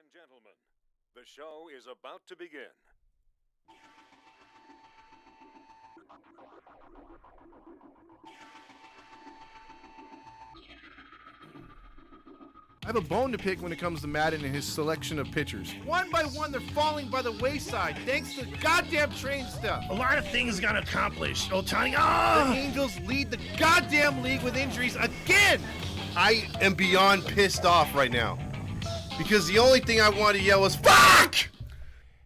and gentlemen, the show is about to begin. I have a bone to pick when it comes to Madden and his selection of pitchers. One by one, they're falling by the wayside thanks to goddamn train stuff. A lot of things got accomplished. Ohtani, The Angels lead the goddamn league with injuries again. I am beyond pissed off right now because the only thing I want to yell is fuck!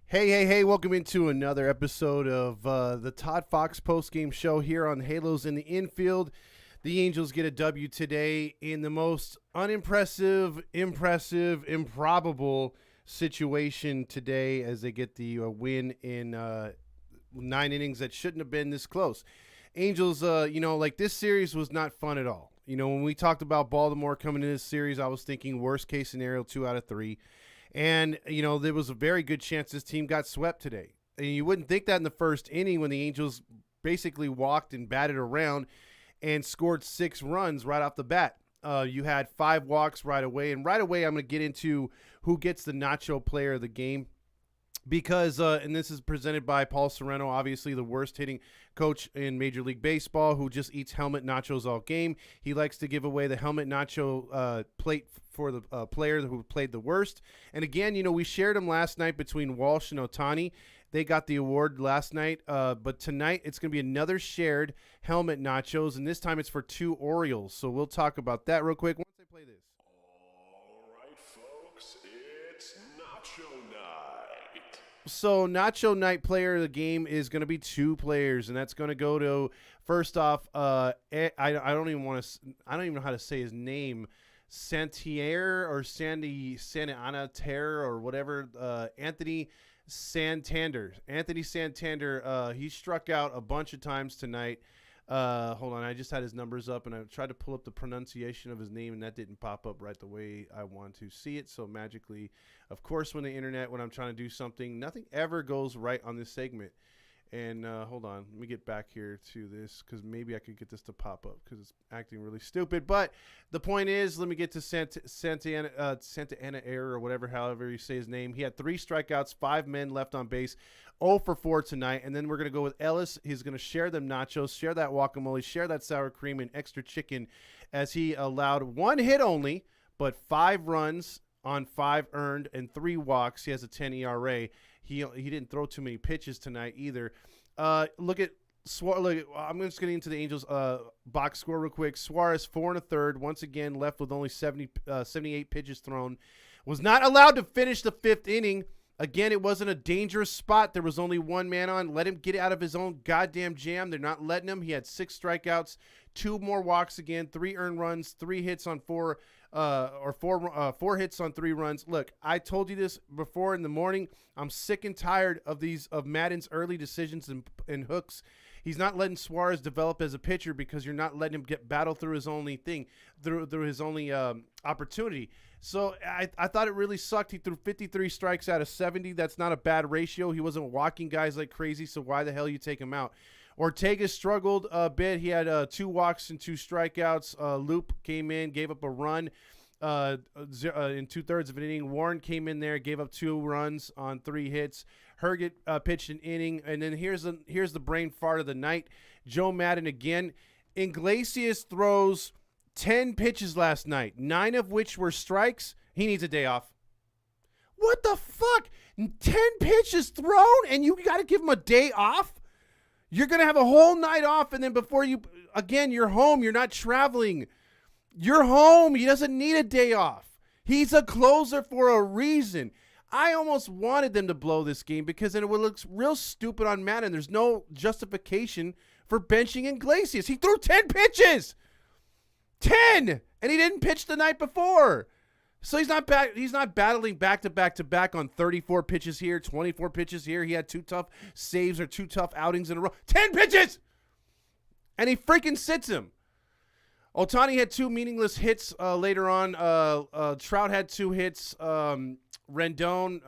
Hey, welcome into another episode of the Todd Fox postgame show here on Halos in the Infield. The Angels get a W today in the most unimpressive, impressive, improbable situation today as they get the win in 9 innings that shouldn't have been this close. Angels, this series was not fun at all. When we talked about Baltimore coming into this series, I was thinking worst case scenario 2 out of 3. And, there was a very good chance this team got swept today. And you wouldn't think that in the first inning when the Angels basically walked and batted around and scored 6 runs right off the bat. You had 5 walks right away. And right away, I'm going to get into who gets the Nacho Player of the Game. Because, and this is presented by Paul Sereno, obviously the worst hitting coach in Major League Baseball, who just eats helmet nachos all game. He likes to give away the helmet nacho plate for the player who played the worst. And again, we shared him last night between Walsh and Ohtani. They got the award last night, but tonight it's going to be another shared helmet nachos, and this time it's for 2 Orioles. So we'll talk about that real quick once I play this. All right, folks, it's Nacho Night. So Nacho Night Player of the Game is going to be 2 players, and that's going to go to, first off, I don't even know how to say his name, Santier or Santa Ana Ter or whatever, Anthony Santander. He struck out a bunch of times tonight. Hold on, I just had his numbers up, and I tried to pull up the pronunciation of his name, and that didn't pop up right the way I want to see it. So magically, of course, when I'm trying to do something, nothing ever goes right on this segment. And hold on, let me get back here to this because maybe I could get this to pop up because it's acting really stupid. But the point is, let me get to Santa Ana Air or whatever, however you say his name. He had 3 strikeouts, 5 men left on base, 0 for 4 tonight. And then we're going to go with Ellis. He's going to share them nachos, share that guacamole, share that sour cream and extra chicken as he allowed 1 hit only, but 5 runs on 5 earned and 3 walks. He has a 10 ERA. He didn't throw too many pitches tonight either. Look at Suarez. I'm just getting into the Angels box score real quick. Suarez 4 1/3. Once again left with only 78 pitches thrown. Was not allowed to finish the 5th inning. Again, it wasn't a dangerous spot. There was only 1 man on. Let him get out of his own goddamn jam. They're not letting him. He had 6 strikeouts, 2 more walks again, 3 earned runs, 3 hits on 4 hits on 3 runs. Look, I told you this before in the morning. I'm sick and tired of Madden's early decisions and hooks. He's not letting Suarez develop as a pitcher because you're not letting him battle through his only thing, through his only opportunity. So I thought it really sucked. He threw 53 strikes out of 70. That's not a bad ratio. He wasn't walking guys like crazy, so why the hell you take him out? Ortega struggled a bit. He had 2 walks and 2 strikeouts. Loop came in, gave up a run in 2/3 of an inning. Warren came in there, gave up 2 runs on 3 hits. Herget pitched an inning. And then here's the brain fart of the night. Joe Madden again. Iglesias throws 10 pitches last night, 9 of which were strikes. He needs a day off. What the fuck? 10 pitches thrown, and you got to give him a day off? You're going to have a whole night off, and then you're home. You're not traveling. You're home. He doesn't need a day off. He's a closer for a reason. I almost wanted them to blow this game because then it would look real stupid on Madden. There's no justification for benching Iglesias. He threw 10 pitches. 10! And he didn't pitch the night before. So he's not battling back to back on 34 pitches here, 24 pitches here. He had 2 tough saves or 2 tough outings in a row. 10 pitches! And he freaking sits him. Ohtani had 2 meaningless hits later on. Trout had 2 hits. Rendon,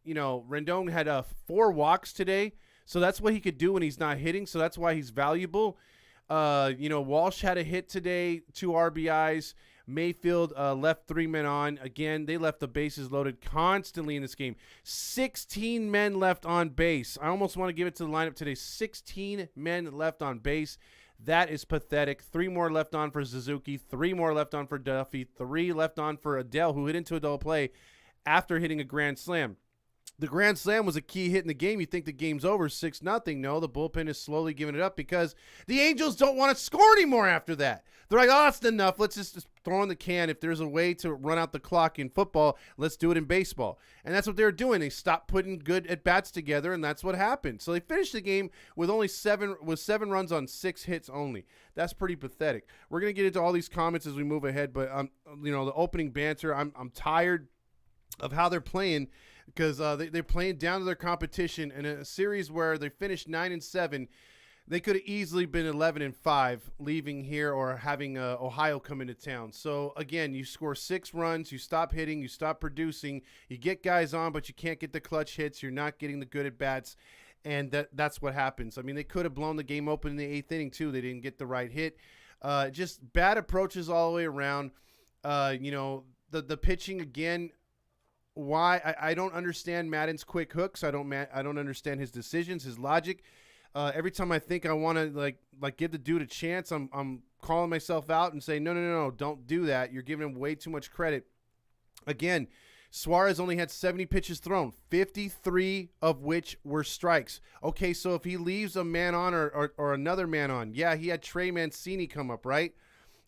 Rendon had 4 walks today. So that's what he could do when he's not hitting. So that's why he's valuable. Walsh had a hit today, 2 RBIs. Mayfield left 3 men on. Again, they left the bases loaded constantly in this game. 16 men left on base. I almost want to give it to the lineup today. 16 men left on base. That is pathetic. 3 more left on for Suzuki. 3 more left on for Duffy. 3 left on for Adele, who hit into a double play after hitting a grand slam. The grand slam was a key hit in the game. You think the game's over, 6-0. No, the bullpen is slowly giving it up because the Angels don't want to score anymore after that. They're like, oh, that's enough. Let's just throw in the can. If there's a way to run out the clock in football, let's do it in baseball. And that's what they're doing. They stopped putting good at-bats together, and that's what happened. So they finished the game with only 7 runs on 6 hits only. That's pretty pathetic. We're going to get into all these comments as we move ahead, but the opening banter, I'm tired of how they're playing, because they're playing down to their competition in a series where they finished 9-7. They could have easily been 11-5 leaving here or having Ohio come into town. So, again, you score 6 runs, you stop hitting, you stop producing, you get guys on, but you can't get the clutch hits. You're not getting the good at-bats, and that's what happens. I mean, they could have blown the game open in the 8th inning, too. They didn't get the right hit. Just bad approaches all the way around. The pitching, again, why I don't understand Maddon's quick hooks. I don't understand his decisions, his logic. Every time I think I want to like give the dude a chance, I'm calling myself out and saying no, don't do that. You're giving him way too much credit. Again, Suarez only had 70 pitches thrown, 53 of which were strikes. Okay, so if he leaves a man on or another man on, yeah, he had Trey Mancini come up, right?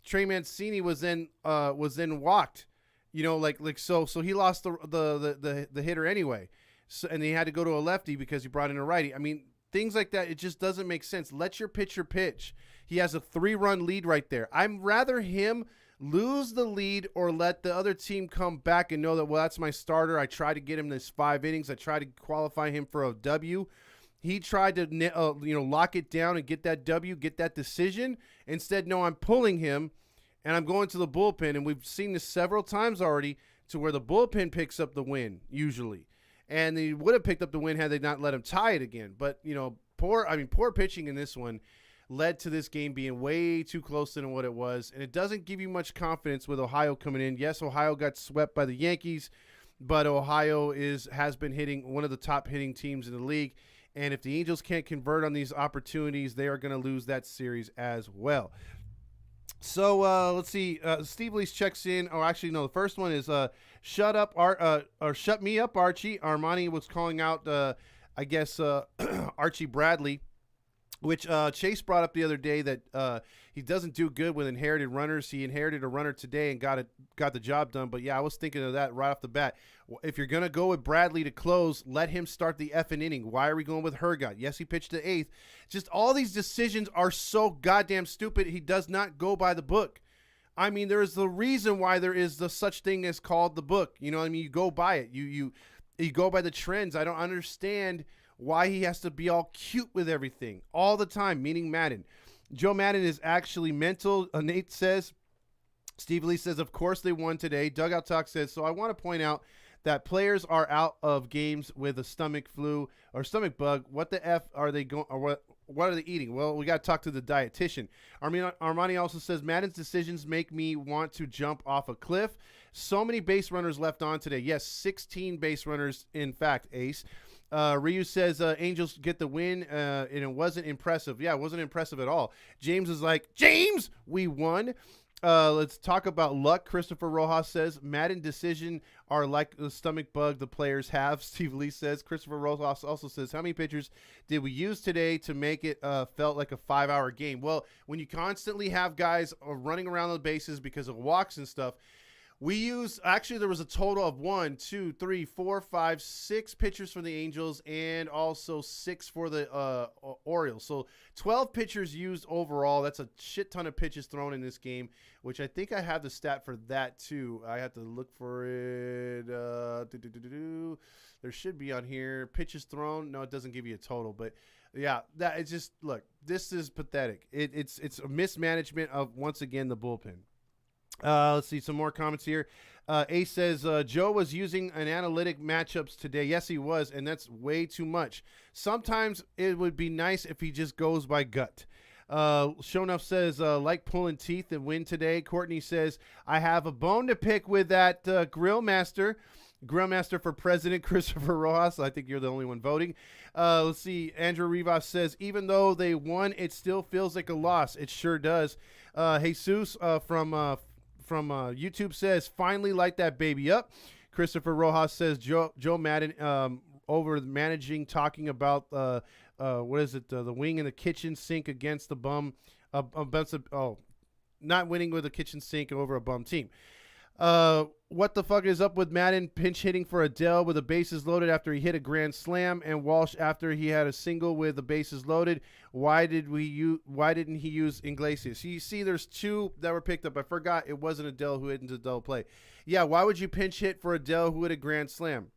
Trey Mancini was then walked. So he lost the hitter anyway. So, and he had to go to a lefty because he brought in a righty. I mean, things like that, it just doesn't make sense. Let your pitcher pitch. He has a 3-run lead right there. I'd rather him lose the lead or let the other team come back and know that, well, that's my starter. I tried to get him this 5 innings. I tried to qualify him for a W. He tried to lock it down and get that W, get that decision. Instead, no, I'm pulling him. And I'm going to the bullpen, and we've seen this several times already, to where the bullpen picks up the win, usually. And they would have picked up the win had they not let him tie it again. But, poor pitching in this one led to this game being way too close than what it was. And it doesn't give you much confidence with Ohio coming in. Yes, Ohio got swept by the Yankees, but Ohio has been hitting one of the top hitting teams in the league. And if the Angels can't convert on these opportunities, they are going to lose that series as well. So let's see. Steve Lease checks in. Oh, actually, no. The first one is shut up, or shut me up, Archie. Armani was calling out, Archie Bradley, which Chase brought up the other day that he doesn't do good with inherited runners. He inherited a runner today and got the job done. But yeah, I was thinking of that right off the bat. If you're gonna go with Bradley to close, let him start the effing inning. Why are we going with Hergot? Yes, he pitched the 8th. Just all these decisions are so goddamn stupid. He does not go by the book. I mean, there is the reason why there is the such thing as called the book. You know what I mean? You go by it. You go by the trends. I don't understand why he has to be all cute with everything all the time, meaning Madden. Joe Madden is actually mental, Nate says. Steve Lee says, of course they won today. Dugout Talk says, so I want to point out that players are out of games with a stomach flu or stomach bug. What the F are they going, or what are they eating? Well, we got to talk to the dietitian. Armani also says, Madden's decisions make me want to jump off a cliff. So many base runners left on today. Yes, 16 base runners, in fact, Ace. Ryu says Angels get the win, and it wasn't impressive. Yeah, it wasn't impressive at all. James is like, James, we won. Let's talk about luck. Christopher Rojas says Madden decision are like the stomach bug the players have. Steve Lee says. Christopher Rojas also says, how many pitchers did we use today to make it felt like a 5-hour game? Well, when you constantly have guys running around the bases because of walks and stuff, we used, actually there was a total of 1, 2, 3, 4, 5, 6 pitchers for the Angels and also 6 for the Orioles. So 12 pitchers used overall. That's a shit ton of pitches thrown in this game, which I think I have the stat for that too. I have to look for it. There should be on here. Pitches thrown. No, it doesn't give you a total, but yeah, that it's just, look, this is pathetic. It's a mismanagement of, once again, the bullpen. Let's see some more comments here. Ace says, Joe was using an analytic matchups today. Yes, he was, and that's way too much. Sometimes it would be nice if he just goes by gut. Shonuff says, like pulling teeth and win today. Courtney says, I have a bone to pick with that grill master. Grillmaster for president, Christopher Rojas. I think you're the only one voting. Let's see. Andrew Rivas says, even though they won, it still feels like a loss. It sure does. Jesus from YouTube says, finally light that baby up. Christopher Rojas says, Joe Madden over managing, talking about what is it? The wing in the kitchen sink against the bum. Not winning with a kitchen sink over a bum team. What the fuck is up with Madden pinch hitting for Adele with the bases loaded after he hit a grand slam, and Walsh after he had a single with the bases loaded? Why didn't he use Iglesias? You see, there's two that were picked up. I forgot it wasn't Adele who hit into Adele play. Yeah, why would you pinch hit for Adele who hit a grand slam?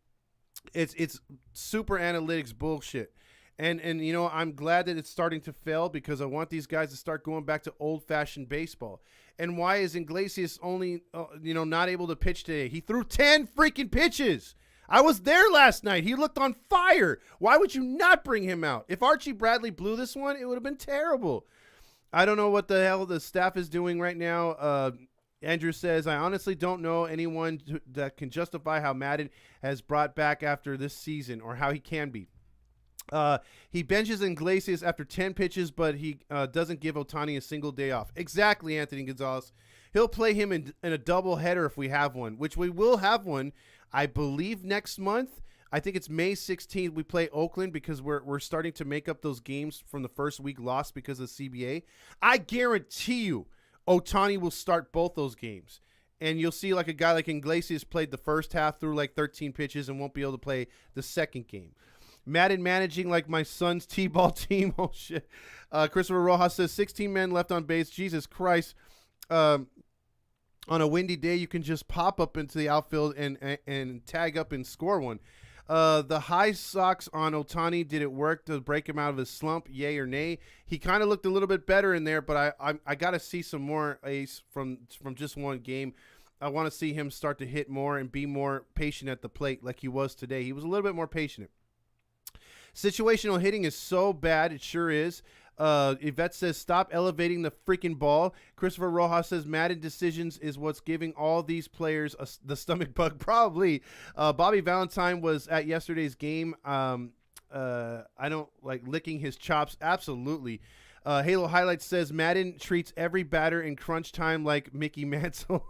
It's super analytics bullshit. And you know, I'm glad that it's starting to fail because I want these guys to start going back to old-fashioned baseball. And why is Iglesias only, not able to pitch today? He threw 10 freaking pitches. I was there last night. He looked on fire. Why would you not bring him out? If Archie Bradley blew this one, it would have been terrible. I don't know what the hell the staff is doing right now. Andrew says, I honestly don't know anyone that can justify how Madden has brought back after this season or how he can be. He benches Iglesias after 10 pitches, but he doesn't give Ohtani a single day off. Exactly, Anthony Gonzalez. He'll play him in a double header if we have one, which we will have one, I believe, next month. I think it's May 16th. We play Oakland because we're starting to make up those games from the first week lost because of CBA. I guarantee you Ohtani will start both those games. And you'll see like a guy like Iglesias played the first half through like 13 pitches and won't be able to play the second game. Madden managing like my son's T-ball team. Oh, shit. Christopher Rojas says 16 men left on base. Jesus Christ. On a windy day, you can just pop up into the outfield and tag up and score one. The high socks on Ohtani, did it work to break him out of his slump? Yay or nay? He kind of looked a little bit better in there, but I got to see some more ace from just one game. I want to see him start to hit more and be more patient at the plate like he was today. He was a little bit more patient. Situational hitting is so bad. It sure is. Yvette says, stop elevating the freaking ball. Christopher Rojas says, Madden decisions is what's giving all these players the stomach bug. Probably. Bobby Valentine was at yesterday's game. I don't like licking his chops. Absolutely. Halo Highlights says, Madden treats every batter in crunch time like Mickey Mantle.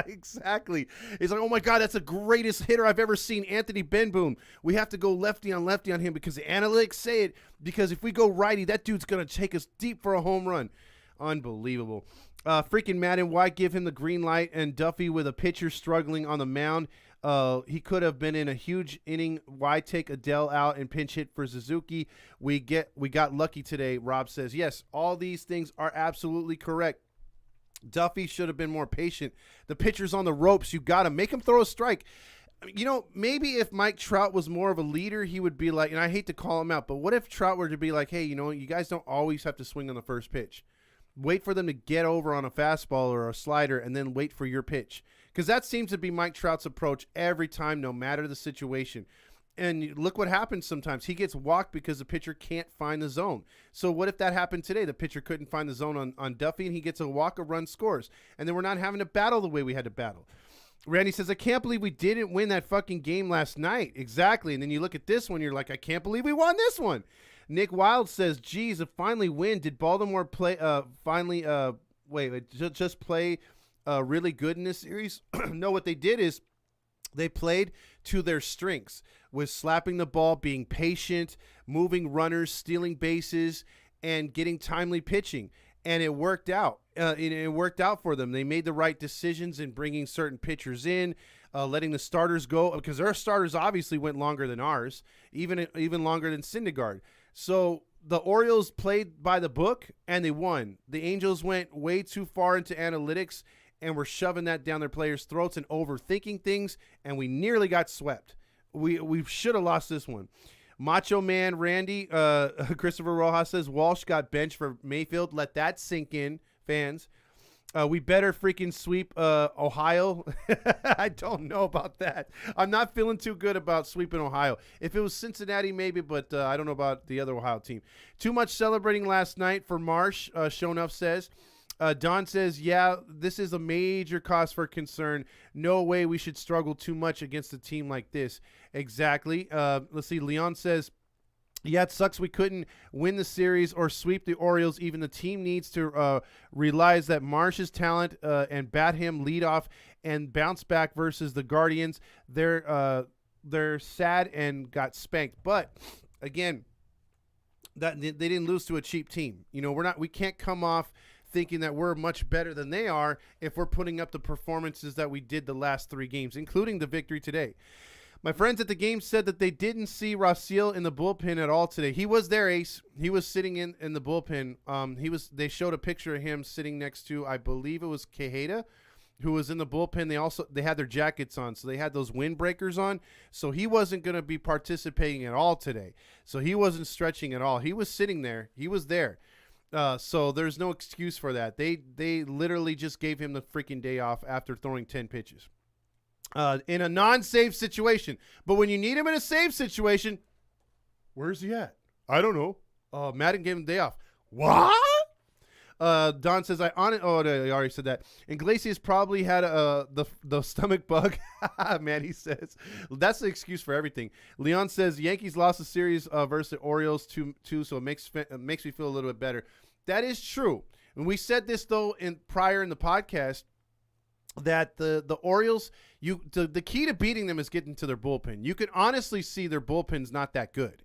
Exactly. He's like, oh my God, that's the greatest hitter I've ever seen, Anthony Benboom. We have to go lefty on him because the analytics say it. Because if we go righty, that dude's going to take us deep for a home run. Unbelievable. Freaking Madden, why give him the green light? And Duffy with a pitcher struggling on the mound. He could have been in a huge inning. Why take Adele out and pinch hit for Suzuki? We got lucky today, Rob says. Yes, all these things are absolutely correct. Duffy should have been more patient. The pitcher's on the ropes. You got to make him throw a strike. You know, maybe if Mike Trout was more of a leader, he would be like, and I hate to call him out, but what if Trout were to be like, hey, you guys don't always have to swing on the first pitch. Wait for them to get over on a fastball or a slider and then wait for your pitch. Because that seems to be Mike Trout's approach every time, no matter the situation. And look what happens sometimes. He gets walked because the pitcher can't find the zone. So what if that happened today? The pitcher couldn't find the zone on Duffy, and he gets a walk, a run, scores. And then we're not having to battle the way we had to battle. Randy says, I can't believe we didn't win that fucking game last night. Exactly. And then you look at this one, you're like, I can't believe we won this one. Nick Wild says, geez, a finally win. Did Baltimore play just play really good in this series? No, what they did is they played to their strengths with slapping the ball, being patient, moving runners, stealing bases, and getting timely pitching. And it worked out. It worked out for them. They made the right decisions in bringing certain pitchers in, letting the starters go, because their starters obviously went longer than ours, even longer than Syndergaard. So the Orioles played by the book, and they won. The Angels went way too far into analytics, and we're shoving that down their players' throats and overthinking things, and we nearly got swept. We should have lost this one. Macho Man Randy, Christopher Rojas says, Walsh got benched for Mayfield. Let that sink in, fans. We better freaking sweep Ohio. I don't know about that. I'm not feeling too good about sweeping Ohio. If it was Cincinnati, maybe, but I don't know about the other Ohio team. Too much celebrating last night for Marsh, Shonuff says. Don says, yeah, this is a major cause for concern. No way we should struggle too much against a team like this. Exactly. Let's see. Leon says, yeah, it sucks we couldn't win the series or sweep the Orioles. Even the team needs to realize that Marsh's talent and bat him lead off and bounce back versus the Guardians. They're sad and got spanked. But again, that they didn't lose to a cheap team. You know, we can't come off thinking that we're much better than they are if we're putting up the performances that we did the last 3 games, including the victory today. My friends at the game said that they didn't see Raciel in the bullpen at all today. He was there, Ace. He was sitting in the bullpen. They showed a picture of him sitting next to, I believe it was Quijada, who was in the bullpen. They had their jackets on, so they had those windbreakers on. So he wasn't going to be participating at all today. So he wasn't stretching at all. He was sitting there. He was there. So there's no excuse for that. They literally just gave him the freaking day off after throwing 10 pitches. In a non-save situation. But when you need him in a save situation, where's he at? I don't know. Madden gave him the day off. What? Don says, I already said that. Iglesias probably had the stomach bug. Man, he says. That's the excuse for everything. Leon says, Yankees lost the series versus the Orioles 2-2, so it makes me feel a little bit better. That is true. And we said this, though, prior in the podcast, that the Orioles, the key to beating them is getting to their bullpen. You can honestly see their bullpen's not that good.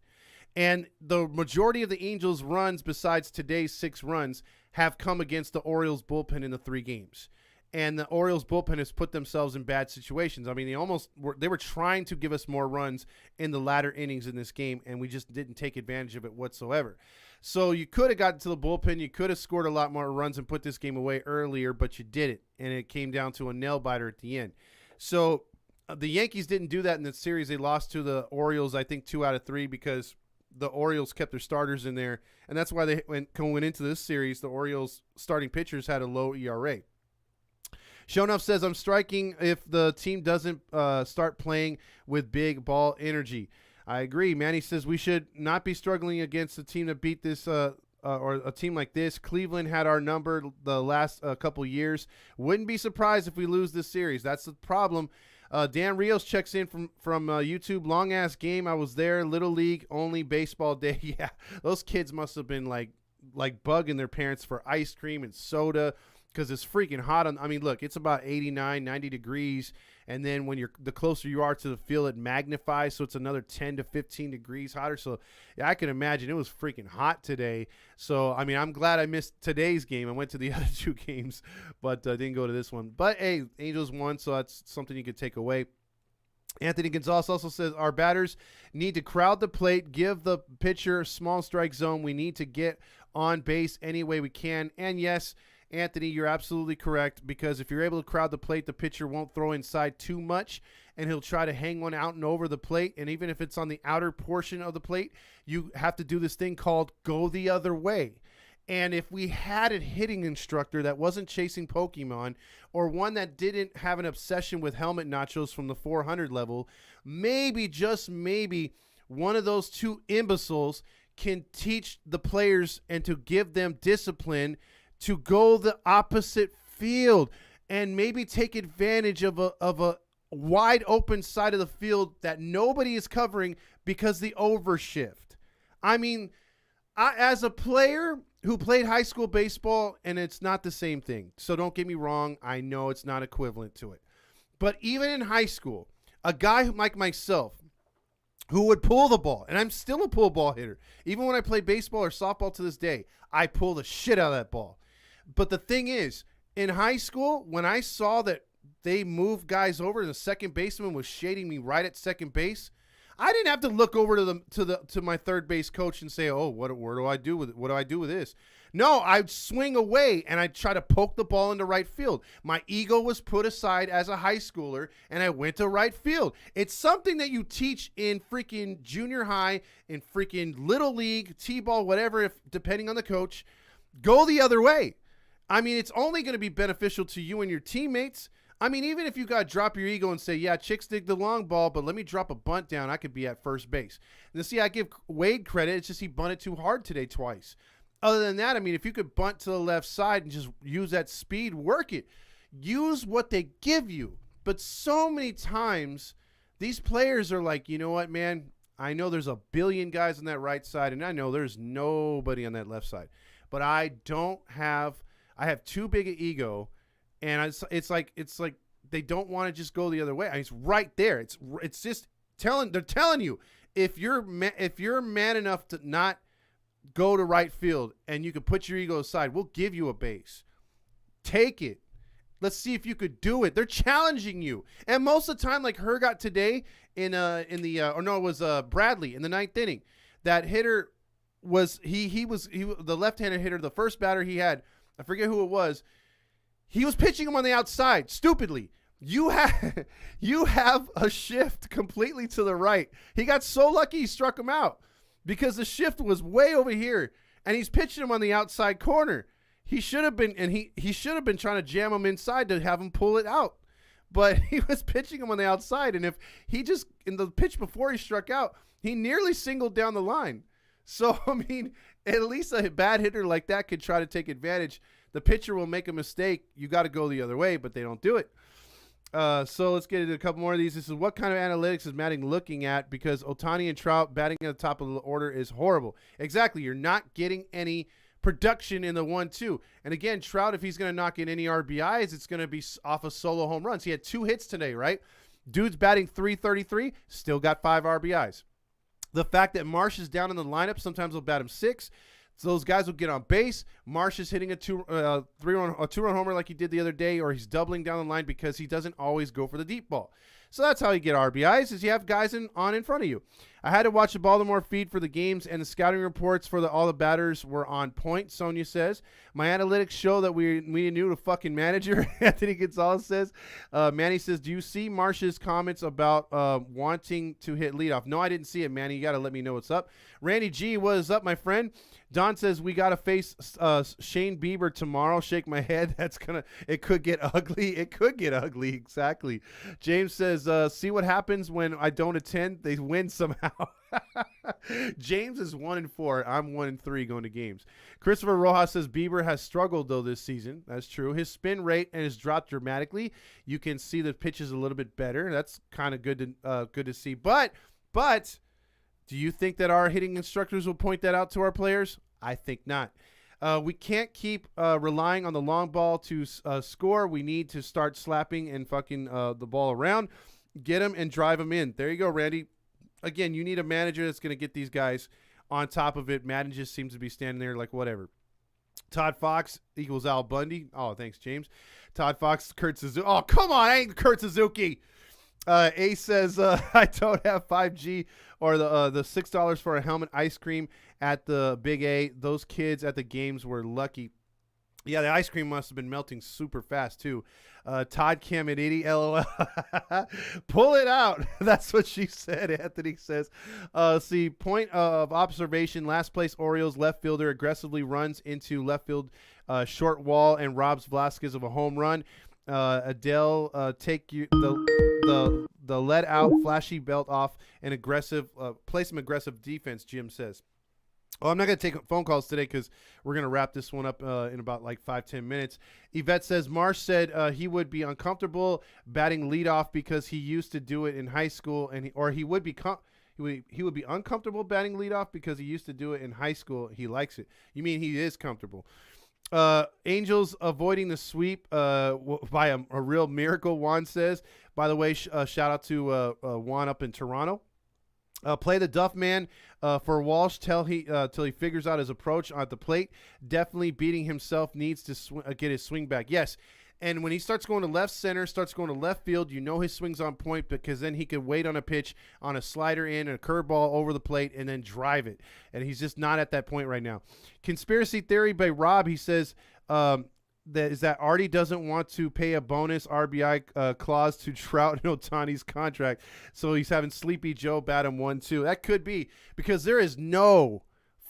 And the majority of the Angels' runs, besides today's 6 runs, have come against the Orioles' bullpen in the 3 games. And the Orioles' bullpen has put themselves in bad situations. I mean, they were trying to give us more runs in the latter innings in this game, and we just didn't take advantage of it whatsoever. So you could have gotten to the bullpen. You could have scored a lot more runs and put this game away earlier, but you didn't, and it came down to a nail-biter at the end. So the Yankees didn't do that in the series. They lost to the Orioles, I think, 2 out of 3 because the Orioles kept their starters in there, and that's why went into this series, the Orioles starting pitchers had a low ERA. Shonuff says, I'm striking if the team doesn't start playing with big ball energy. I agree. Manny says we should not be struggling against a team that beat this or a team like this. Cleveland had our number the last couple years. Wouldn't be surprised if we lose this series. That's the problem. Dan Rios checks in from YouTube. Long ass game. I was there. Little league only baseball day. Yeah, those kids must have been like bugging their parents for ice cream and soda because it's freaking hot. I mean, look, it's about 89, 90 degrees. And then when the closer you are to the field, it magnifies, so it's another 10 to 15 degrees hotter. So yeah, I can imagine it was freaking hot today. So, I mean, I'm glad I missed today's game. I went to the other 2 games, but didn't go to this one. But, hey, Angels won, so that's something you could take away. Anthony Gonzalez also says, our batters need to crowd the plate, give the pitcher a small strike zone. We need to get on base any way we can. And, yes, Anthony, you're absolutely correct, because if you're able to crowd the plate, the pitcher won't throw inside too much, and he'll try to hang one out and over the plate. And even if it's on the outer portion of the plate, you have to do this thing called go the other way. And if we had a hitting instructor that wasn't chasing Pokemon, or one that didn't have an obsession with helmet nachos from the 400 level, maybe, just maybe, one of those 2 imbeciles can teach the players and to give them discipline to go the opposite field and maybe take advantage of a wide open side of the field that nobody is covering because the overshift. I mean, as a player who played high school baseball, and it's not the same thing, so don't get me wrong, I know it's not equivalent to it. But even in high school, a guy like myself who would pull the ball, and I'm still a pull ball hitter. Even when I play baseball or softball to this day, I pull the shit out of that ball. But the thing is, in high school, when I saw that they moved guys over and the second baseman was shading me right at second base, I didn't have to look over to my third base coach and say, "Oh, what do I do with it? What do I do with this?" No, I'd swing away and I'd try to poke the ball into right field. My ego was put aside as a high schooler, and I went to right field. It's something that you teach in freaking junior high, in freaking little league, t-ball, whatever, depending on the coach. Go the other way. I mean, it's only going to be beneficial to you and your teammates. I mean, even if you got to drop your ego and say, yeah, chicks dig the long ball, but let me drop a bunt down, I could be at first base. And see, I give Wade credit. It's just he bunted too hard today twice. Other than that, I mean, if you could bunt to the left side and just use that speed, work it. Use what they give you. But so many times, these players are like, you know what, man? I know there's a billion guys on that right side, and I know there's nobody on that left side. But I have too big an ego, and it's like they don't want to just go the other way. I mean, it's right there. It's just they're telling you if you're man enough to not go to right field and you can put your ego aside, we'll give you a base. Take it. Let's see if you could do it. They're challenging you. And most of the time, like Hergot today it was Bradley in the 9th inning. That hitter was he was the left-handed hitter, the first batter he had, I forget who it was. He was pitching him on the outside, stupidly. You have a shift completely to the right. He got so lucky he struck him out because the shift was way over here, and he's pitching him on the outside corner. He should have been, and he should have been trying to jam him inside to have him pull it out. But he was pitching him on the outside, and if he just, in the pitch before he struck out, he nearly singled down the line. So, I mean, at least a bad hitter like that could try to take advantage. The pitcher will make a mistake. You got to go the other way, but they don't do it. So let's get into a couple more of these. This is what kind of analytics is Matting looking at, because Ohtani and Trout batting at the top of the order is horrible. Exactly. You're not getting any production in the 1-2. And again, Trout, if he's going to knock in any RBIs, it's going to be off of solo home runs. He had 2 hits today, right? Dude's batting .333, still got 5 RBIs. The fact that Marsh is down in the lineup, sometimes they'll bat him 6. So those guys will get on base. Marsh is hitting a two-run homer like he did the other day, or he's doubling down the line because he doesn't always go for the deep ball. So that's how you get RBIs, is you have guys in front of you. I had to watch the Baltimore feed for the games, and the scouting reports for all the batters were on point, Sonia says. My analytics show that we knew the fucking manager, Anthony Gonzalez says. Manny says, do you see Marsh's comments about wanting to hit leadoff? No, I didn't see it, Manny. You got to let me know what's up. Randy G, what is up, my friend? Don says, we got to face Shane Bieber tomorrow. Shake my head. It could get ugly. It could get ugly. Exactly. James says, see what happens when I don't attend? They win somehow. James is 1-4. I'm 1-3 going to games. Christopher Rojas says, Bieber has struggled, though, this season. That's true. His spin rate has dropped dramatically. You can see the pitch is a little bit better. That's kind of good to see. But do you think that our hitting instructors will point that out to our players? I think not. We can't keep relying on the long ball to score. We need to start slapping and fucking the ball around. Get them and drive them in. There you go, Randy. Again, you need a manager that's going to get these guys on top of it. Madden just seems to be standing there like whatever. Todd Fox equals Al Bundy. Oh, thanks, James. Todd Fox, Kurt Suzuki. Oh, come on. I ain't Kurt Suzuki. Ace says, I don't have 5G or the $6 for a helmet ice cream at the Big A. Those kids at the games were lucky. Yeah, the ice cream must have been melting super fast, too. Todd Caminiti, LOL. Pull it out. That's what she said, Anthony says. See, point of observation, last place Orioles left fielder aggressively runs into left field short wall and robs Velasquez of a home run. Adele, take the let out flashy belt off and aggressive, play some aggressive defense, Jim says. Oh, I'm not going to take phone calls today because we're going to wrap this one up in about like 5-10 minutes. Yvette says, Marsh said he would be uncomfortable batting leadoff because he used to do it in high school, and he would be uncomfortable batting leadoff because he used to do it in high school. He likes it. You mean he is comfortable. Angels avoiding the sweep by a real miracle, Juan says. By the way, shout out to Juan up in Toronto. Play the Duff man for Walsh till he figures out his approach at the plate. Definitely beating himself, needs to get his swing back. Yes, and when he starts going to left center, starts going to left field, you know his swing's on point because then he can wait on a pitch, on a slider in, a curveball over the plate, and then drive it. And he's just not at that point right now. Conspiracy theory by Rob, he says, that Artie doesn't want to pay a bonus RBI clause to Trout and Ohtani's contract, so he's having Sleepy Joe bat him 1-2. That could be because there is no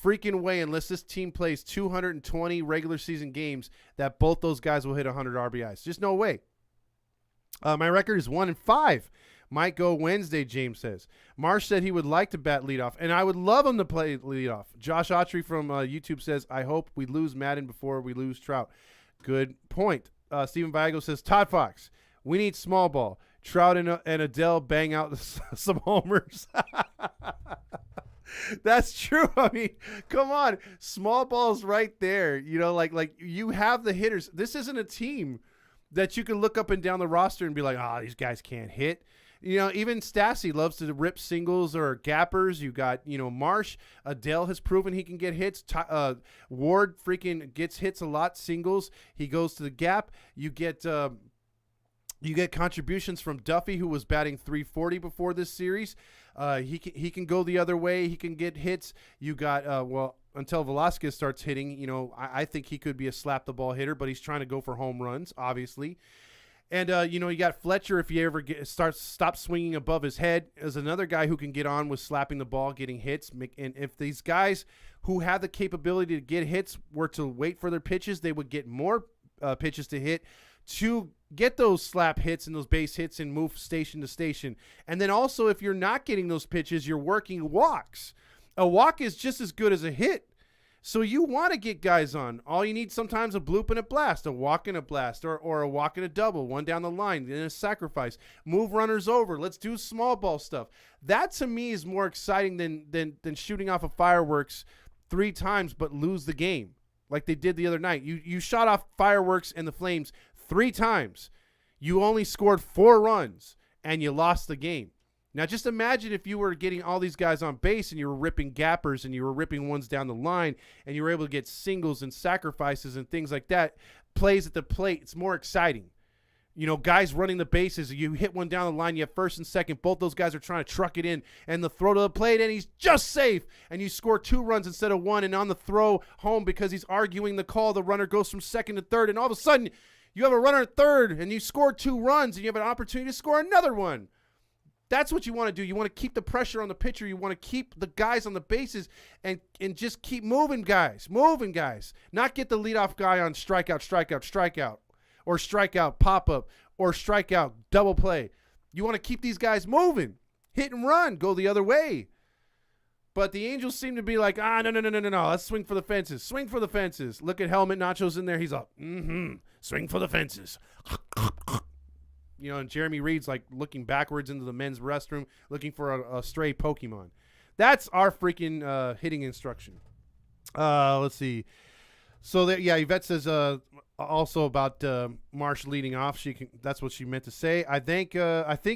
freaking way, unless this team plays 220 regular season games, that both those guys will hit 100 RBIs. Just no way. My record is 1-5. Might go Wednesday, James says. Marsh said he would like to bat leadoff, and I would love him to play leadoff. Josh Autry from YouTube says, I hope we lose Madden before we lose Trout. Good point. Steven Viago says, Todd Fox, we need small ball. Trout and Adele bang out some homers. That's true. I mean, come on. Small ball's right there. You know, like you have the hitters. This isn't a team that you can look up and down the roster and be like, these guys can't hit. You know, even Stassi loves to rip singles or gappers. You got, Marsh. Adele has proven he can get hits. Ward freaking gets hits a lot, singles. He goes to the gap. You get contributions from Duffy, who was batting .340 before this series. He can go the other way. He can get hits. You got, until Velasquez starts hitting, I think he could be a slap the ball hitter, but he's trying to go for home runs, obviously. And, you got Fletcher, if you ever stop swinging above his head, as another guy who can get on with slapping the ball, getting hits. And if these guys who have the capability to get hits were to wait for their pitches, they would get more pitches to hit to get those slap hits and those base hits and move station to station. And then also, if you're not getting those pitches, you're working walks. A walk is just as good as a hit. So you want to get guys on. All you need sometimes a bloop and a blast, a walk and a blast, or a walk and a double, one down the line, then a sacrifice. Move runners over. Let's do small ball stuff. That to me is more exciting than shooting off of fireworks 3 times but lose the game like they did the other night. You shot off fireworks and the Flames 3 times. You only scored 4 runs and you lost the game. Now, just imagine if you were getting all these guys on base and you were ripping gappers and you were ripping ones down the line and you were able to get singles and sacrifices and things like that, plays at the plate. It's more exciting. Guys running the bases, you hit one down the line, you have first and second. Both those guys are trying to truck it in and the throw to the plate, and he's just safe. And you score 2 runs instead of 1, and on the throw home because he's arguing the call, the runner goes from second to third, and all of a sudden you have a runner at third and you score 2 runs and you have an opportunity to score another one. That's what you want to do. You want to keep the pressure on the pitcher. You want to keep the guys on the bases and just keep moving guys. Not get the leadoff guy on strikeout, or strikeout pop-up, or strikeout double play. You want to keep these guys moving. Hit and run. Go the other way. But the Angels seem to be like, no. Let's swing for the fences. Swing for the fences. Look at Helmet. Nacho's in there. He's up. Swing for the fences. And Jeremy Reed's like looking backwards into the men's restroom, looking for a stray Pokemon. That's our freaking hitting instruction. Let's see. So Yvette says also about Marsh leading off. That's what she meant to say. I think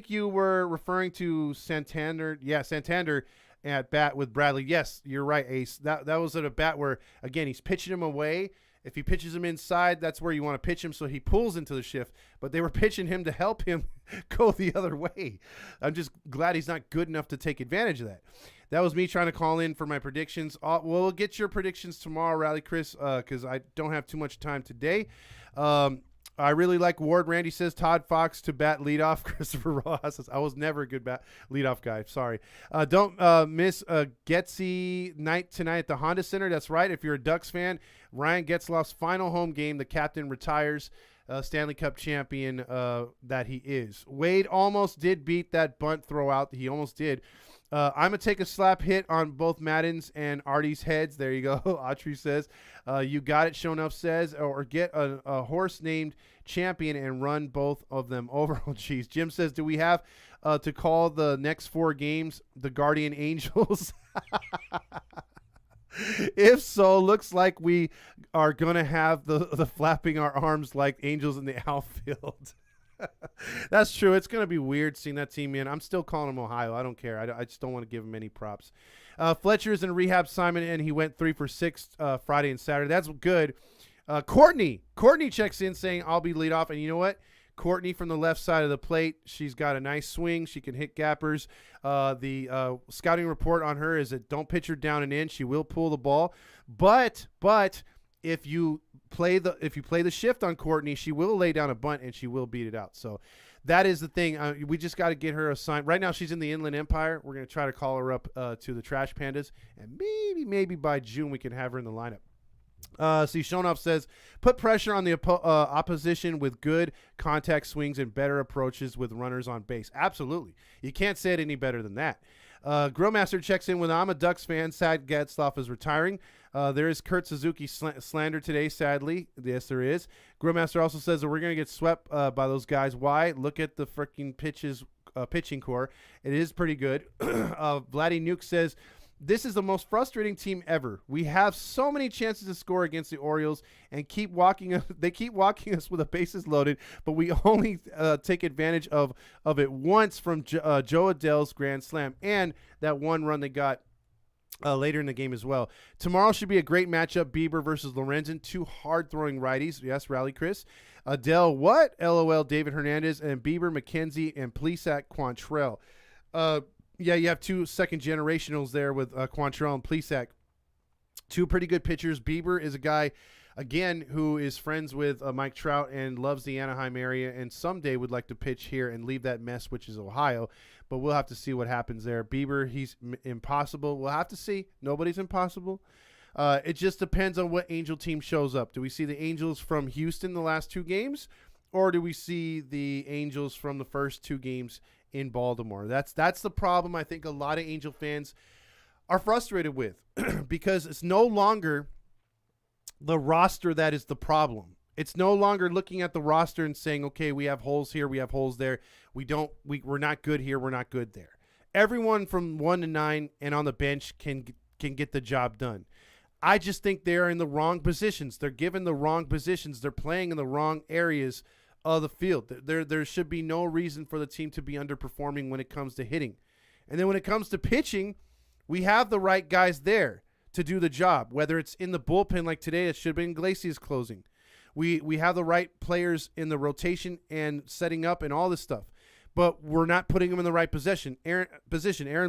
you were referring to Santander. Yeah, Santander at bat with Bradley. Yes, you're right, Ace. That was at a bat where, again, he's pitching him away. If he pitches him inside, that's where you want to pitch him so he pulls into the shift. But they were pitching him to help him go the other way. I'm just glad he's not good enough to take advantage of that. That was me trying to call in for my predictions. We'll get your predictions tomorrow, Rally Chris, because I don't have too much time today. I really like Ward. Randy says Todd Fox to bat leadoff. Christopher Rojas says I was never a good leadoff guy. Sorry. Don't miss Getsy night tonight at the Honda Center. That's right. If you're a Ducks fan, Ryan Getzlaf's final home game. The captain retires, Stanley Cup champion that he is. Wade almost did beat that bunt throw out. He almost did. I'm going to take a slap hit on both Madden's and Artie's heads. There you go. Autry says, you got it, Shonuff says, or get a horse named Champion and run both of them over. Oh, geez. Jim says, do we have to call the next 4 games the Guardian Angels? If so, looks like we are going to have the flapping our arms like angels in the outfield. That's true. It's going to be weird seeing that team in. I'm still calling him Ohio. I don't care. I just don't want to give him any props. Fletcher's in rehab, Simon, and he went 3 for 6 Friday and Saturday. That's good. Courtney checks in saying, I'll be lead off. And you know what? Courtney from the left side of the plate. She's got a nice swing. She can hit gappers. The scouting report on her is that don't pitch her down and in. She will pull the ball. But if you play the shift on Courtney, she will lay down a bunt and she will beat it out. So that is the thing. We just got to get her assigned. Right now she's in the Inland Empire. We're going to try to call her up to the Trash Pandas, and maybe by June we can have her in the lineup. See, Shonoff says, put pressure on the opposition with good contact swings and better approaches with runners on base. Absolutely. You can't say it any better than that. Grillmaster checks in with, I'm a Ducks fan. Sad Getzlaff is retiring. There is Kurt Suzuki slander today, sadly. Yes, there is. Grillmaster also says that we're going to get swept by those guys. Why? Look at the freaking pitching core. It is pretty good. Vladdy Nuke says, this is the most frustrating team ever. We have so many chances to score against the Orioles and they keep walking us with the bases loaded, but we only take advantage of it once from Jo Adell's grand slam and that one run they got later in the game as well. Tomorrow should be a great matchup. Bieber versus Lorenzen, two hard-throwing righties. Yes, Rally Chris. Adell, what? LOL, David Hernandez, and Bieber, McKenzie, and Plesac, Quantrell. Yeah, you have two second-generationals there with Quantrell and Plesac. Two pretty good pitchers. Bieber is a guy, again, who is friends with Mike Trout and loves the Anaheim area and someday would like to pitch here and leave that mess, which is Ohio. But we'll have to see what happens there. Bieber, he's impossible. We'll have to see. Nobody's impossible. It just depends on what Angel team shows up. Do we see the Angels from Houston the last two games, or do we see the Angels from the first two games in Baltimore? That's the problem I think a lot of Angel fans are frustrated with because it's no longer the roster that is the problem. It's no longer looking at the roster and saying, okay, we have holes here, we have holes there. We're not good here, we're not good there. Everyone from 1 to 9 and on the bench can get the job done. I just think they're in the wrong positions. They're given the wrong positions. They're playing in the wrong areas of the field. There should be no reason for the team to be underperforming when it comes to hitting. And then when it comes to pitching, we have the right guys there to do the job. Whether it's in the bullpen like today, it should have been Iglesias closing. We have the right players in the rotation and setting up and all this stuff. But we're not putting them in the right position. Aaron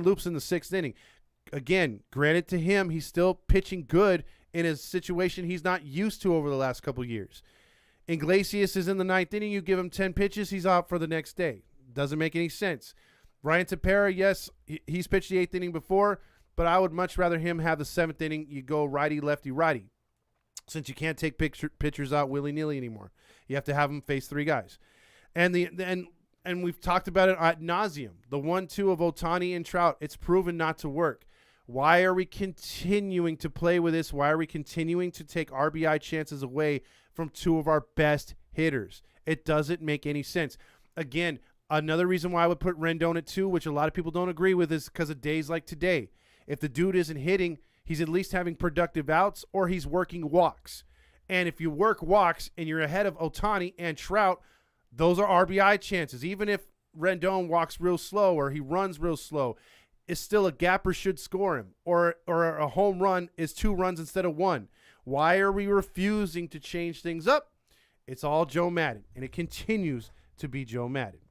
Loop's in the 6th inning. Again, granted to him, he's still pitching good in a situation he's not used to over the last couple years. Iglesias is in the 9th inning. You give him 10 pitches, he's out for the next day. Doesn't make any sense. Ryan Tepera, yes, he's pitched the 8th inning before, but I would much rather him have the 7th inning. You go righty, lefty, righty. Since you can't take pitchers out willy-nilly anymore. You have to have them face 3 guys. And we've talked about it ad nauseum. The 1-2 of Ohtani and Trout, it's proven not to work. Why are we continuing to play with this? Why are we continuing to take RBI chances away from 2 of our best hitters? It doesn't make any sense. Again, another reason why I would put Rendon at 2, which a lot of people don't agree with, is because of days like today. If the dude isn't hitting, he's at least having productive outs or he's working walks. And if you work walks and you're ahead of Ohtani and Trout, those are RBI chances. Even if Rendon walks real slow or he runs real slow, it's still a gapper should score him. Or a home run is 2 runs instead of 1. Why are we refusing to change things up? It's all Joe Maddon, and it continues to be Joe Maddon.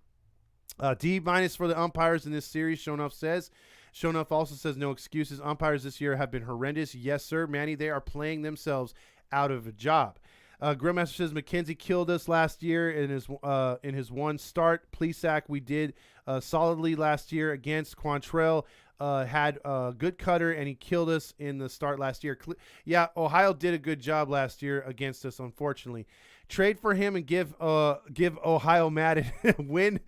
D- for the umpires in this series, Shonuff says. Shonuff also says no excuses. Umpires this year have been horrendous. Yes, sir, Manny, they are playing themselves out of a job. Grillmaster says McKenzie killed us last year in his one start. Plesac we did solidly last year against Quantrell. Had a good cutter, and he killed us in the start last year. Yeah, Ohio did a good job last year against us, unfortunately. Trade for him and give Ohio Madden win.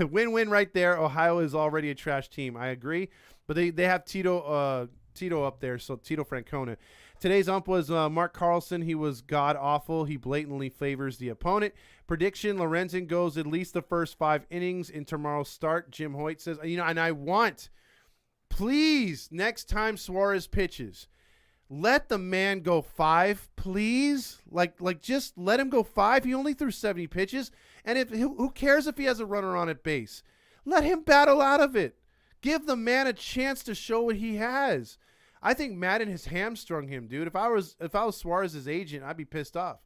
Win-win right there. Ohio is already a trash team. I agree. But they have Tito up there, so Tito Francona. Today's ump was Mark Carlson. He was god-awful. He blatantly favors the opponent. Prediction, Lorenzen goes at least the first 5 innings in tomorrow's start. Jim Hoyt says, and I want, please, next time Suarez pitches, let the man go 5, please. Like just let him go 5. He only threw 70 pitches. And who cares if he has a runner on at base? Let him battle out of it. Give the man a chance to show what he has. I think Madden has hamstrung him, dude. If I was Suarez's agent, I'd be pissed off.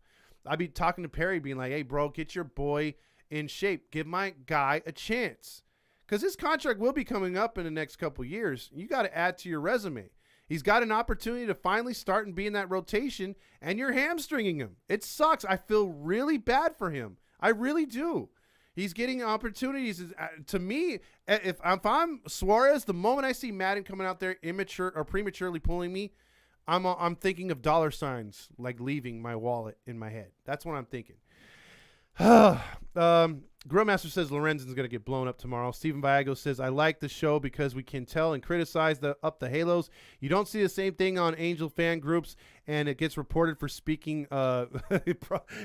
I'd be talking to Perry being like, hey, bro, get your boy in shape. Give my guy a chance. Because his contract will be coming up in the next couple years. You got to add to your resume. He's got an opportunity to finally start and be in that rotation, and you're hamstringing him. It sucks. I feel really bad for him. I really do. He's getting opportunities. To me, if I'm Suarez, the moment I see Madden coming out there immature or prematurely pulling me, I'm thinking of dollar signs like leaving my wallet in my head. That's what I'm thinking. Grillmaster says Lorenzen's going to get blown up tomorrow. Steven Viago says, I like the show because we can tell and criticize the Halos. You don't see the same thing on Angel fan groups, and it gets reported for speaking.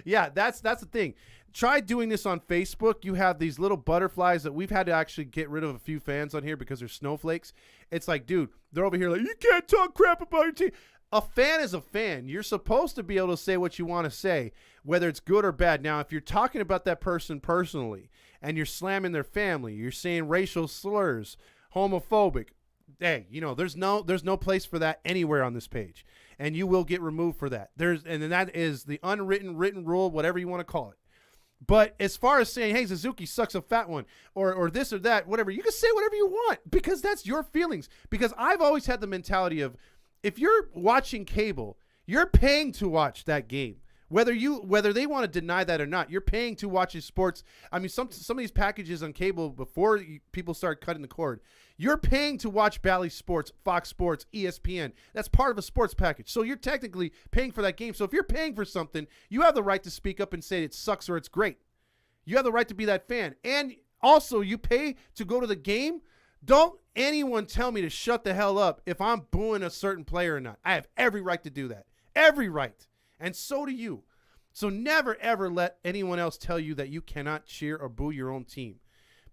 Yeah, that's the thing. Try doing this on Facebook. You have these little butterflies that we've had to actually get rid of a few fans on here because they're snowflakes. It's like, dude, they're over here like, you can't talk crap about your team. A fan is a fan. You're supposed to be able to say what you want to say, whether it's good or bad. Now, if you're talking about that person personally and you're slamming their family, you're saying racial slurs, homophobic, hey, there's no place for that anywhere on this page, and you will get removed for that. And then that is the written rule, whatever you want to call it. But as far as saying, hey, Suzuki sucks a fat one, or this or that, whatever, you can say whatever you want because that's your feelings. Because I've always had the mentality of, if you're watching cable, you're paying to watch that game. Whether they want to deny that or not, you're paying to watch his sports. I mean, some of these packages on cable before people start cutting the cord, you're paying to watch Bally Sports, Fox Sports, ESPN. That's part of a sports package. So you're technically paying for that game. So if you're paying for something, you have the right to speak up and say it sucks or it's great. You have the right to be that fan. And also, you pay to go to the game. Don't anyone tell me to shut the hell up if I'm booing a certain player or not. I have every right to do that. Every right. And so do you. So never, ever let anyone else tell you that you cannot cheer or boo your own team.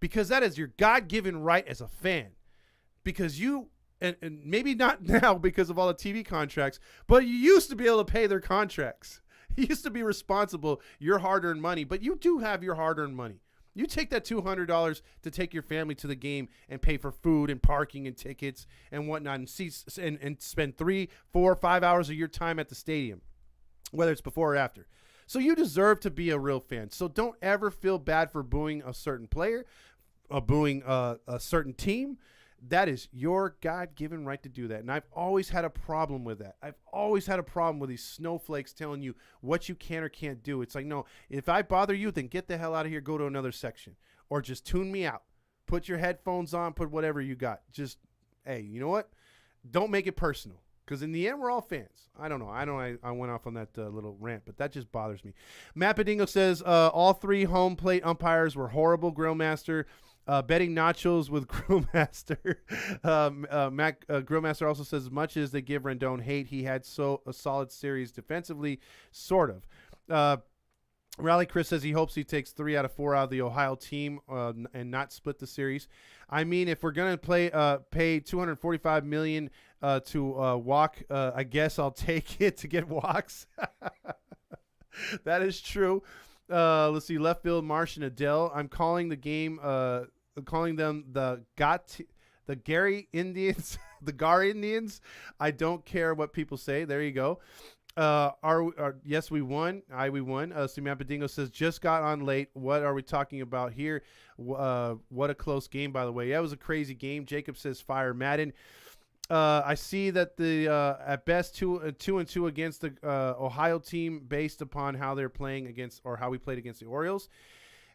Because that is your God-given right as a fan. Because you, and maybe not now because of all the TV contracts, but you used to be able to pay their contracts. You used to be responsible, your hard-earned money, but you do have your hard-earned money. You take that $200 to take your family to the game and pay for food and parking and tickets and whatnot and spend 3, 4, 5 hours of your time at the stadium, whether it's before or after. So you deserve to be a real fan. So don't ever feel bad for booing a certain player, or booing a certain team. That is your God-given right to do that. And I've always had a problem with that. I've always had a problem with these snowflakes telling you what you can or can't do. It's like, no, if I bother you, then get the hell out of here, go to another section. Or just tune me out. Put your headphones on, put whatever you got. Just, hey, you know what? Don't make it personal. Because in the end, we're all fans. I don't know. I went off on that little rant, but that just bothers me. Matt Padingo says, all 3 home plate umpires were horrible, Grillmaster. Betting nachos with Grillmaster. Grillmaster also says, as much as they give Rendon hate, he had a solid series defensively, sort of. Rally Chris says he hopes he takes 3 out of 4 out of the Ohio team and not split the series. I mean, if we're gonna pay $245 million to walk, I guess I'll take it to get walks. That is true. Let's see, left field, Marsh and Adele. I'm calling the game, calling them the Gary Indians, the Gar Indians. I don't care what people say. There you go. Yes, we won. We won. Simeon Padingo says, just got on late. What are we talking about here? What a close game, by the way. Yeah, it was a crazy game. Jacob says, fire Madden. I see that the at best 2-2 against the Ohio team based upon how they're playing against, or how we played against the Orioles.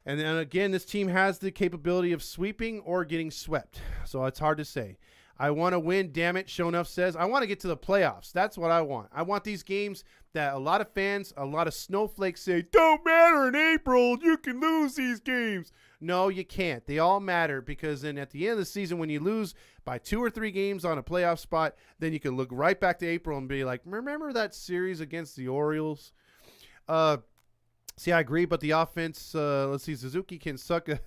And then again, this team has the capability of sweeping or getting swept. So it's hard to say. I want to win, damn it, Show Enough says. I want to get to the playoffs. That's what I want. I want these games that a lot of fans, a lot of snowflakes say, don't matter in April. You can lose these games. No, you can't. They all matter, because then at the end of the season, when you lose by 2 or 3 games on a playoff spot, then you can look right back to April and be like, remember that series against the Orioles? See, I agree, but the offense, let's see, Suzuki can suck a...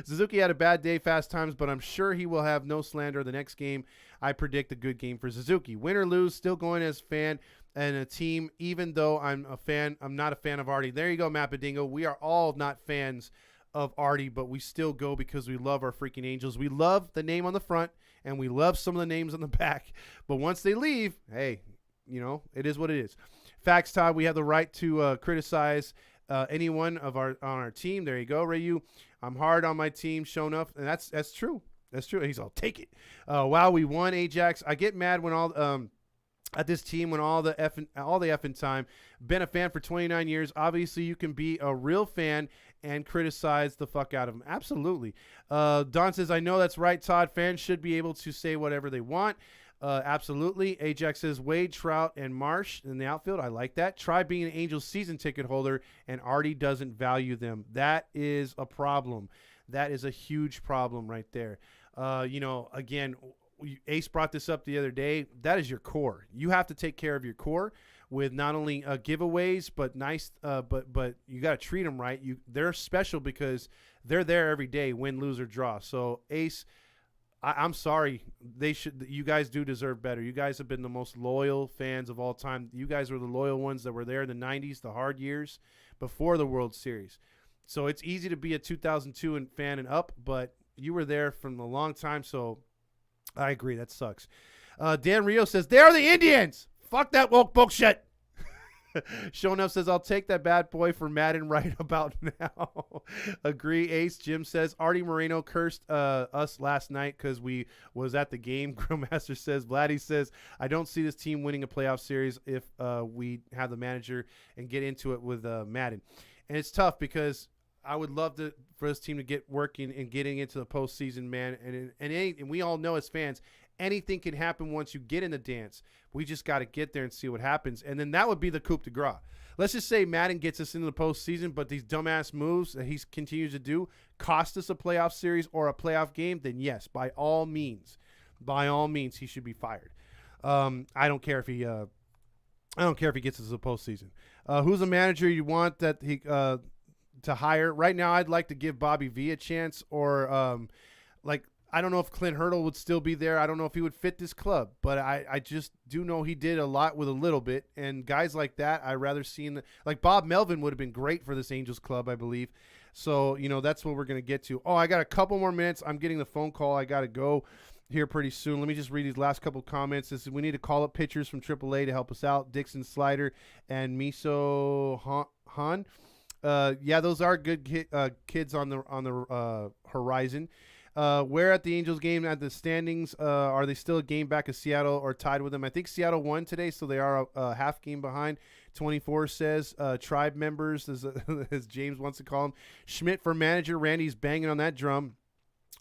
Suzuki had a bad day, fast times, but I'm sure he will have no slander the next game. I predict a good game for Suzuki. Win or lose, still going as fan and a team, even though I'm not a fan of Artie. There you go, Matt Padingo. We are all not fans of Artie, but we still go because we love our freaking Angels. We love the name on the front, and we love some of the names on the back. But once they leave, hey, it is what it is. Facts, Todd, we have the right to criticize anyone on our team. There you go, Rayu. I'm hard on my team, shown up, and that's true. That's true. He's all, take it. Wow, we won, Ajax. I get mad when at this team when all the effing time. Been a fan for 29 years. Obviously, you can be a real fan and criticize the fuck out of them. Absolutely. Don says, I know that's right, Todd. Fans should be able to say whatever they want. Absolutely. Ajax says Wade, Trout, and Marsh in the outfield. I like that. Try being an Angels season ticket holder, and Artie doesn't value them. That is a problem. That is a huge problem right there. Again, Ace brought this up the other day. That is your core. You have to take care of your core with not only giveaways, but but you got to treat them right. They're special because they're there every day, win, lose, or draw. So Ace, I'm sorry. You guys do deserve better. You guys have been the most loyal fans of all time. You guys were the loyal ones that were there in the 90s, the hard years before the World Series. So it's easy to be a 2002 fan and up, but you were there from a long time. So I agree. That sucks. Dan Rio says, they are the Indians. Fuck that woke bullshit. Showing up says, I'll take that bad boy for Madden right about now. Agree, Ace. Jim says, Artie Moreno cursed us last night because we was at the game. Grillmaster says, Vladdy says, I don't see this team winning a playoff series if we have the manager and get into it with Madden. And it's tough because I would love for this team to get working and getting into the postseason, man. And we all know as fans, anything can happen once you get in the dance. We just got to get there and see what happens. And then that would be the coup de grace. Let's just say Madden gets us into the postseason, but these dumbass moves that he continues to do cost us a playoff series or a playoff game, then yes, by all means, he should be fired. I don't care if he gets us to the postseason. Who's a manager you want that he to hire? Right now, I'd like to give Bobby V a chance, or I don't know if Clint Hurdle would still be there. I don't know if he would fit this club, but I just do know he did a lot with a little bit. And guys like that, I rather seen like Bob Melvin would have been great for this Angels club, I believe. So, that's what we're going to get to. Oh, I got a couple more minutes. I'm getting the phone call. I got to go here pretty soon. Let me just read these last couple comments. This is, we need to call up pitchers from AAA to help us out. Dixon Slider and Miso Han. Yeah, those are good kids on the horizon. Where at the Angels game at the standings, are they still a game back of Seattle or tied with them? I think Seattle won today, so they are a half game behind. 24 says tribe members, as James wants to call them. Schmidt for manager. Randy's banging on that drum.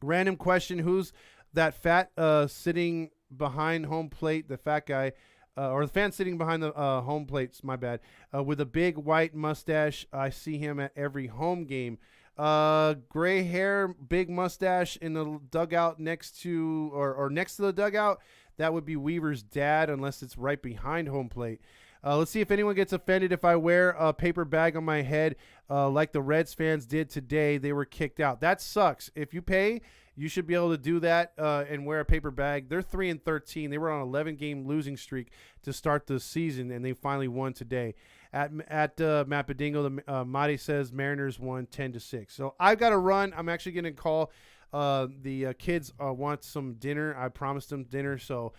Random question, who's that fat sitting behind home plate, the fat guy, or the fan sitting behind the home plates, my bad, with a big white mustache? I see him at every home game. Gray hair, big mustache in the dugout next to or next to the dugout. That would be Weaver's dad, unless it's right behind home plate. Let's see if anyone gets offended if I wear a paper bag on my head like the Reds fans did today. They were kicked out. That sucks. If you pay, you should be able to do that and wear a paper bag. They're 3-13. They were on an 11-game losing streak to start the season, and they finally won today. At Matt Badingo, Madi says Mariners won 10-6. So I've got to run. I'm actually going to call the kids want some dinner. I promised them dinner, so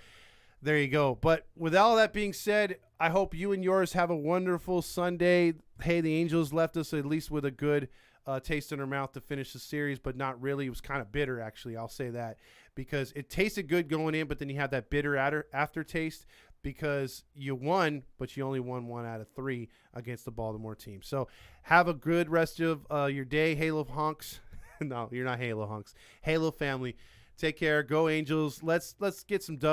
there you go. But with all that being said, I hope you and yours have a wonderful Sunday. Hey, the Angels left us at least with a good taste in our mouth to finish the series, but not really. It was kind of bitter, actually. I'll say that, because it tasted good going in, but then you have that bitter aftertaste because you won, but you only won 1 out of 3 against the Baltimore team. So have a good rest of your day, Halo Honks. No, you're not Halo Honks. Halo family. Take care. Go Angels. Let's get some dubs.